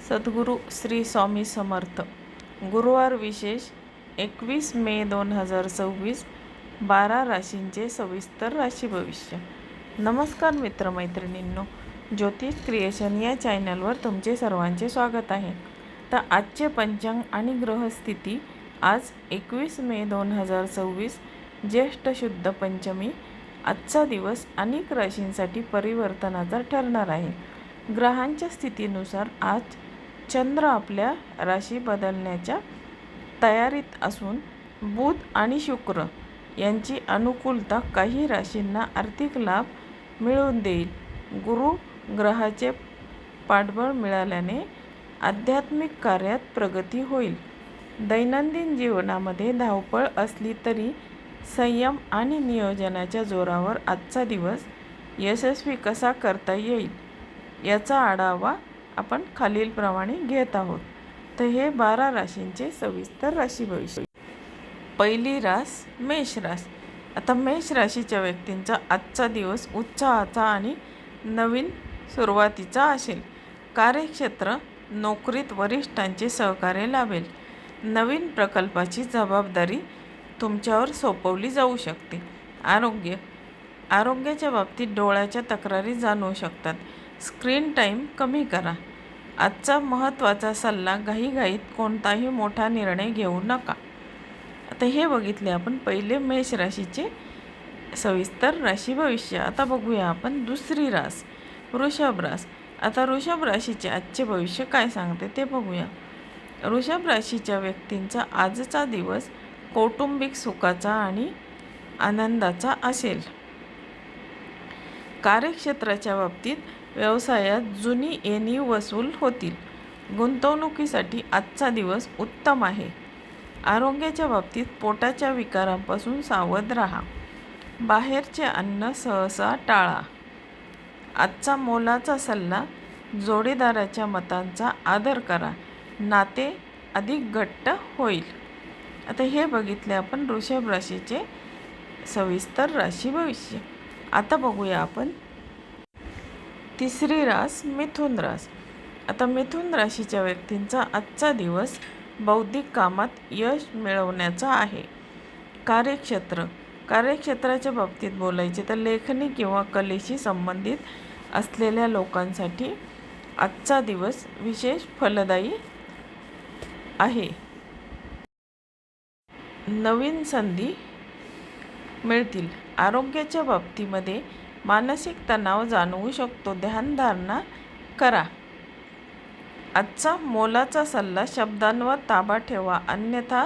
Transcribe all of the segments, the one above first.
सद्गुरू श्री स्वामी समर्थ. गुरुवार विशेष 21 मे 2024. 12 राशींचे सविस्तर राशी भविष्य. नमस्कार मित्रमैत्रिणींनो, ज्योतिष क्रिएशन या चॅनलवर तुमचे सर्वांचे स्वागत आहे. तर आजचे पंचांग आणि ग्रहस्थिती आज 21 मे 2024 ज्येष्ठ शुद्ध पंचमी. आजचा दिवस अनेक राशींसाठी परिवर्तनाचा ठरणार आहे. ग्रहांच्या स्थितीनुसार आज चंद्र आपल्या राशी बदलण्याच्या तयारीत असून बुध आणि शुक्र यांची अनुकूलता काही राशींना आर्थिक लाभ मिळवून देईल. गुरु ग्रहाचे पाठबळ मिळाल्याने आध्यात्मिक कार्यात प्रगती होईल. दैनंदिन जीवनामध्ये धावपळ असली तरी संयम आणि नियोजनाच्या जोरावर आजचा दिवस यशस्वी कसा करता येईल याचा आढावा आपण खालीलप्रमाणे घेत आहोत. तर हे 12 राशींचे सविस्तर राशी भविष्य. पहिली रास मेष रास. आता मेष राशीच्या व्यक्तींचा आजचा दिवस उत्साहाचा आणि नवीन सुरुवातीचा असेल. कार्यक्षेत्र नोकरीत वरिष्ठांचे सहकार्य लाभेल. नवीन प्रकल्पाची जबाबदारी तुमच्यावर सोपवली जाऊ शकते. आरोग्याच्या बाबतीत डोळ्याच्या तक्रारी जाणवू शकतात. स्क्रीन टाईम कमी करा. आजचा महत्त्वाचा सल्ला, घाईघाईत कोणताही मोठा निर्णय घेऊ नका. आता हे बघितले आपण पहिले मेष राशीचे सविस्तर राशी भविष्य. आता बघूया आपण दुसरी रास वृषभ रास. आता वृषभ राशीचे आजचे भविष्य काय सांगते ते बघूया. वृषभ राशीच्या व्यक्तींचा आजचा दिवस कौटुंबिक सुखाचा आणि आनंदाचा असेल. कार्यक्षेत्राच्या बाबतीत व्यवसायात जुनी येणी वसूल होतील. गुंतवणुकीसाठी आजचा दिवस उत्तम आहे. आरोग्याच्या बाबतीत पोटाच्या विकारांपासून सावध राहा. बाहेरचे अन्न सहसा टाळा. आजचा मोलाचा सल्ला, जोडीदाराच्या मतांचा आदर करा. नाते अधिक घट्ट होईल. आता हे बघितले आपण वृषभ राशीचे सविस्तर राशी भविष्य. आता बघूया आपण तिसरी रास मिथुन रास. आता मिथुन राशीच्या व्यक्तींचा आजचा दिवस बौद्धिक कामात यश मिळवण्याचा आहे. कार्यक्षेत्राच्या बाबतीत बोलायचे तर लेखणी किंवा कलेशी संबंधित असलेल्या लोकांसाठी आजचा दिवस विशेष फलदायी आहे. नवीन संधी मिळतील. आरोग्याच्या बाबतीमध्ये मानसिक तणाव जाणवू शकतो. ध्यानधारणा करा. आजचा मोलाचा सल्ला, शब्दांवर ताबा ठेवा अन्यथा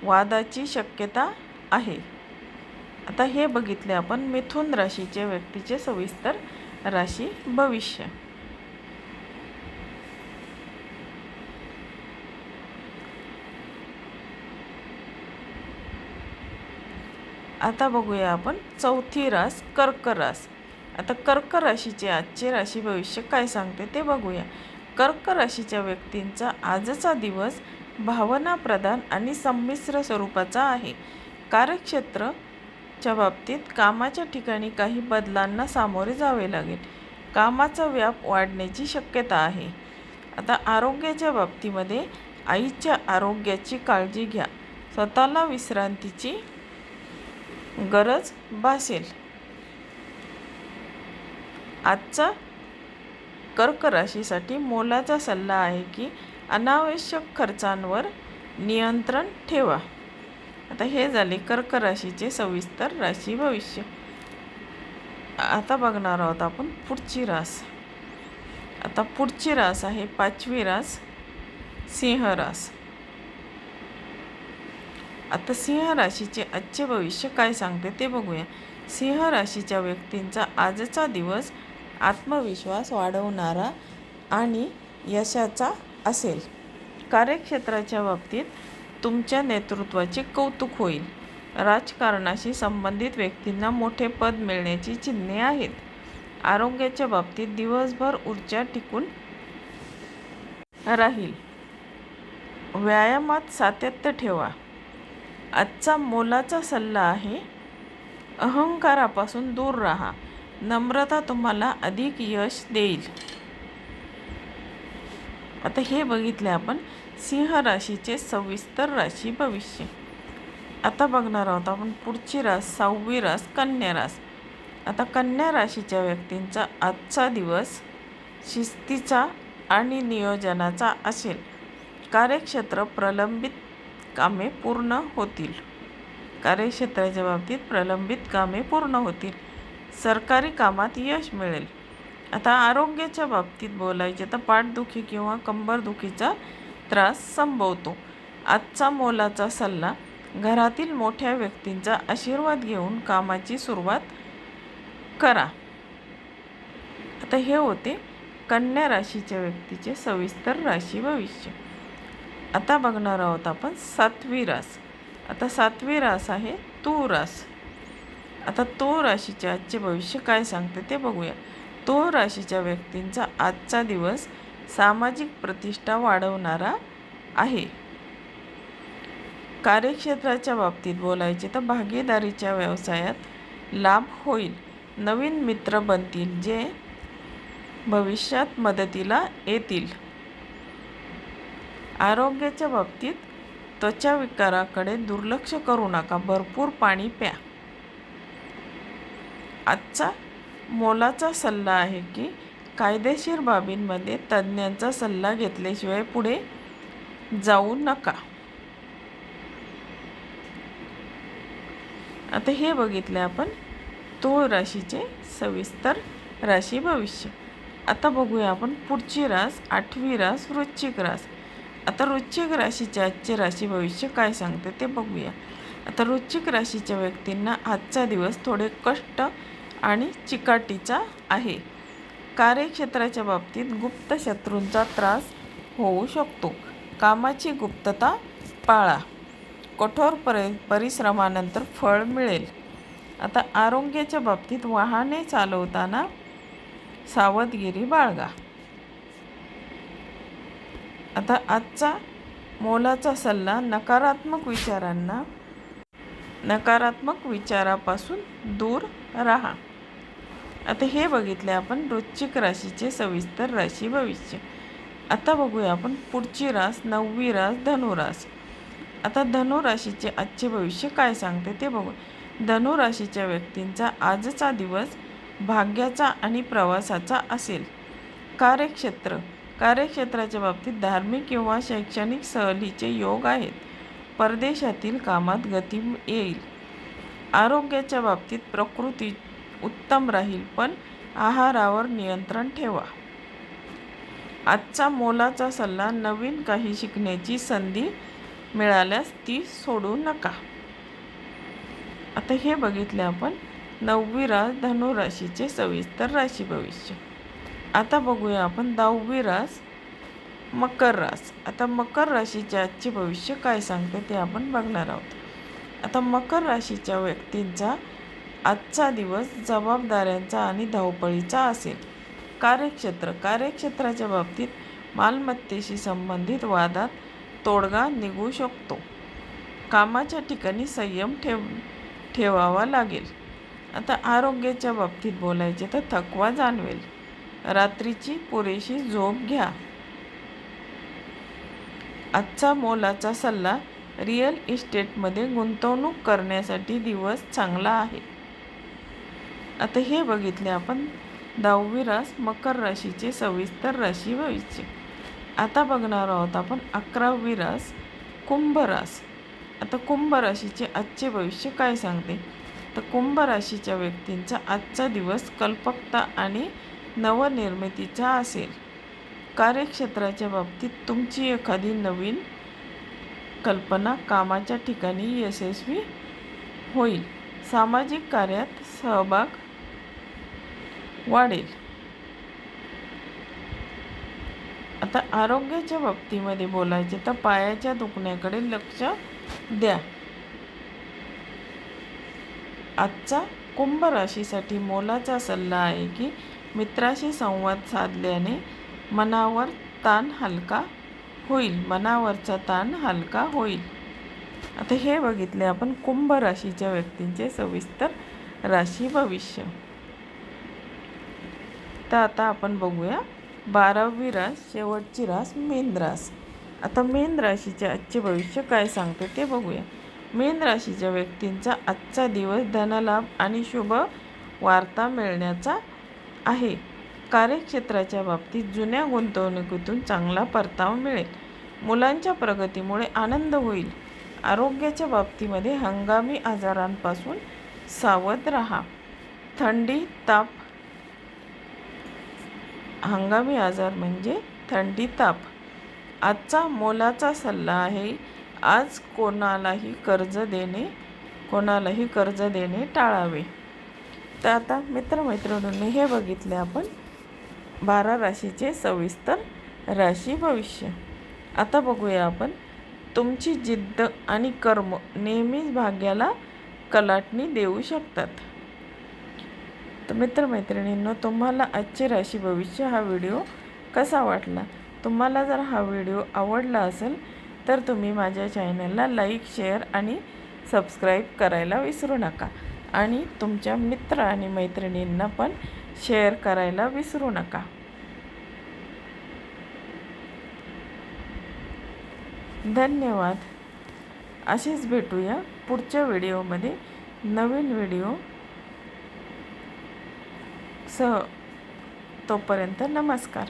वादाची शक्यता आहे. आता हे बघितले आपण मिथुन राशीचे व्यक्तीचे सविस्तर राशी भविष्य. आता बघूया आपण चौथी रास कर्क रास. आता कर्क राशीचे आजचे राशी भविष्य काय सांगते ते बघूया. कर्क राशीच्या व्यक्तींचा आजचा दिवस भावनाप्रधान आणि संमिश्र स्वरूपाचा आहे. कार्यक्षेत्राच्या बाबतीत कामाच्या ठिकाणी काही बदलांना सामोरे जावे लागेल. कामाचा व्याप वाढण्याची शक्यता आहे. आता आरोग्याच्या बाबतीमध्ये आईच्या आरोग्याची काळजी घ्या. स्वतःला विश्रांतीची गरज भासेल. आजचा कर्क राशीसाठी मोलाचा सल्ला आहे की अनावश्यक खर्चांवर नियंत्रण ठेवा. आता हे झाले कर्क राशीचे सविस्तर राशी भविष्य. आता बघणार आहोत आपण पुढची रास. आता पुढची रास आहे पाचवी रास सिंह रास. आता सिंह राशीचे आजचे भविष्य काय सांगते ते बघूया. सिंह राशीच्या व्यक्तींचा आजचा दिवस आत्मविश्वास वाढवणारा आणि यशाचा असेल. कार्यक्षेत्राच्या बाबतीत तुमच्या नेतृत्वाचे कौतुक होईल. राजकारणाशी संबंधित व्यक्तींना मोठे पद मिळण्याची चिन्हे आहेत. आरोग्याच्या बाबतीत दिवसभर ऊर्जा टिकून राहील. व्यायामात सातत्य ठेवा. आजचा मोलाचा सल्ला आहे, अहंकारापासून दूर राहा. नम्रता तुम्हाला अधिक यश देईल. आता हे बघितले आपण सिंह राशीचे सविस्तर राशी भविष्य. आता बघणार आहोत आपण पुढची रास, 6वी रास कन्या रास. आता कन्या राशीच्या व्यक्तींचा आजचा दिवस शिस्तीचा आणि नियोजनाचा असेल. कार्यक्षेत्र प्रलंबित कामे पूर्ण होतील. कार्यक्षेत्राच्या बाबतीत प्रलंबित कामे पूर्ण होतील. सरकारी कामात यश मिळेल. आता आरोग्याच्या बाबतीत बोलायचे तर पाठदुखी किंवा कंबरदुखीचा त्रास संभवतो. आजचा मोलाचा सल्ला, घरातील मोठ्या व्यक्तींचा आशीर्वाद घेऊन कामाची सुरुवात करा. आता हे होते कन्या राशीच्या व्यक्तीचे सविस्तर राशी भविष्य. आता बघणार आहोत आपण 7वी रास. आता 7वी रास आहे तूळ रास. आता तूळ राशीचे आजचे भविष्य काय सांगते ते बघूया. तूळ राशीच्या व्यक्तींचा आजचा दिवस सामाजिक प्रतिष्ठा वाढवणारा आहे. कार्यक्षेत्राच्या बाबतीत बोलायचे तर भागीदारीच्या व्यवसायात लाभ होईल. नवीन मित्र बनतील जे भविष्यात मदतीला येतील. आरोग्याच्या बाबतीत त्वचा विकाराकडे दुर्लक्ष करू नका. भरपूर पाणी प्या. आजचा मोलाचा सल्ला आहे की कायदेशीर बाबींमध्ये तज्ज्ञांचा सल्ला घेतल्याशिवाय पुढे जाऊ नका. आता हे बघितले आपण तूळ राशीचे सविस्तर राशी भविष्य. आता बघूया आपण पुढची रास, 8वी रास वृश्चिक रास. आता वृश्चिक राशीचे आजचे राशी भविष्य काय सांगते ते बघूया. आता वृश्चिक राशीच्या व्यक्तींना आजचा दिवस थोडे कष्ट आणि चिकाटीचा आहे. कार्यक्षेत्राच्या बाबतीत गुप्त शत्रूंचा त्रास होऊ शकतो. कामाची गुप्तता पाळा. कठोर परिश्रमानंतर फळ मिळेल. आता आरोग्याच्या बाबतीत वाहने चालवताना सावधगिरी बाळगा. आता आजचा मोलाचा सल्ला, नकारात्मक विचारापासून दूर राहा. आता हे बघितले आपण वृश्चिक राशीचे सविस्तर राशी भविष्य. आता बघूया आपण पुढची रास, 9वी रास धनुरास. आता धनुराशीचे आजचे भविष्य काय सांगते ते बघू. धनुराशीच्या व्यक्तींचा आजचा दिवस भाग्याचा आणि प्रवासाचा असेल. कार्यक्षेत्राच्या बाबतीत धार्मिक किंवा शैक्षणिक सहलीचे योग आहेत. परदेशातील कामात गती येईल. आरोग्याच्या बाबतीत प्रकृती उत्तम राहील, पण आहारावर नियंत्रण ठेवा. आजचा मोलाचा सल्ला, नवीन काही शिकण्याची संधी मिळाल्यास ती सोडू नका. आता हे बघितले आपण 9वी रास धनुराशीचे सविस्तर राशी भविष्य. आता बघूया आपण 10वी रास मकर रास. आता मकर राशीचे आजचे भविष्य काय सांगते ते आपण बघणार आहोत. आता मकर राशीच्या व्यक्तींचा आजचा दिवस जबाबदाऱ्यांचा आणि धावपळीचा असेल. कार्यक्षेत्राच्या बाबतीत मालमत्तेशी संबंधित वादात तोडगा निघू शकतो. कामाच्या ठिकाणी संयम ठेवावा लागेल. आता आरोग्याच्या बाबतीत बोलायचे तर थकवा जाणवेल. रात्रीची पुरेशी झोप घ्या. आजचा मोलाचा सल्ला, रिअल इस्टेटमध्ये गुंतवणूक करण्यासाठी दिवस चांगला आहे. आता हे बघितले आपण 10वी रास मकर राशीचे सविस्तर राशी भविष्य. आता बघणार आहोत आपण 11वी रास कुंभ रास. आता कुंभ राशीचे आजचे भविष्य काय सांगते. तर कुंभ राशीच्या व्यक्तींचा आजचा दिवस कल्पकता आणि नवनिर्मितीचा असेल. कार्यक्षेत्राच्या बाबतीत तुमची एखादी नवीन कल्पना कामाच्या ठिकाणी यशस्वी होईल. सामाजिक कार्यात सहभाग वाढेल. आता आरोग्याच्या बाबतीमध्ये बोलायचे तर पायाच्या दुखण्याकडे लक्ष द्या. आजचा कुंभ राशीसाठी मोलाचा सल्ला आहे की मित्राशी संवाद साधल्याने मनावरचा ताण हलका होईल. आता हे बघितले आपण कुंभ राशीच्या व्यक्तींचे सविस्तर राशी भविष्य. तर आता आपण बघूया 12वी रास, शेवटची रास मीन रास. आता मीन राशीचे आजचे भविष्य काय सांगते ते बघूया. मीन राशीच्या व्यक्तींचा आजचा दिवस धनलाभ आणि शुभ वार्ता मिळण्याचा आहे. कार्यक्षेत्राच्या बाबतीत जुन्या गुंतवणुकीतून चांगला परतावा मिळेल. मुलांच्या प्रगतीमुळे आनंद होईल. आरोग्याच्या बाबतीमध्ये हंगामी आजारांपासून सावध राहा. थंडी ताप, हंगामी आजार म्हणजे थंडी ताप. आजचा मोलाचा सल्ला आहे. आज कोणालाही कर्ज देणे टाळावे. तर आता मित्रमैत्रिणींनी हे बघितले आपण 12 राशीचे सविस्तर राशी भविष्य. आता बघूया आपण तुमची जिद्द आणि कर्म नेहमीच भाग्याला कलाटणी देऊ शकतात. तर मित्रमैत्रिणींनो, तुम्हाला आजचे राशी भविष्य हा व्हिडिओ कसा वाटला? तुम्हाला जर हा व्हिडिओ आवडला असेल तर तुम्ही माझ्या चॅनलला लाईक, शेअर आणि सबस्क्राईब करायला विसरू नका. आणि तुमच्या मित्र आणि मैत्रिणींना पण शेअर करायला विसरू नका. धन्यवाद. असेच भेटूया पुढच्या व्हिडिओमध्ये नवीन व्हिडिओ सह. तोपर्यंत नमस्कार.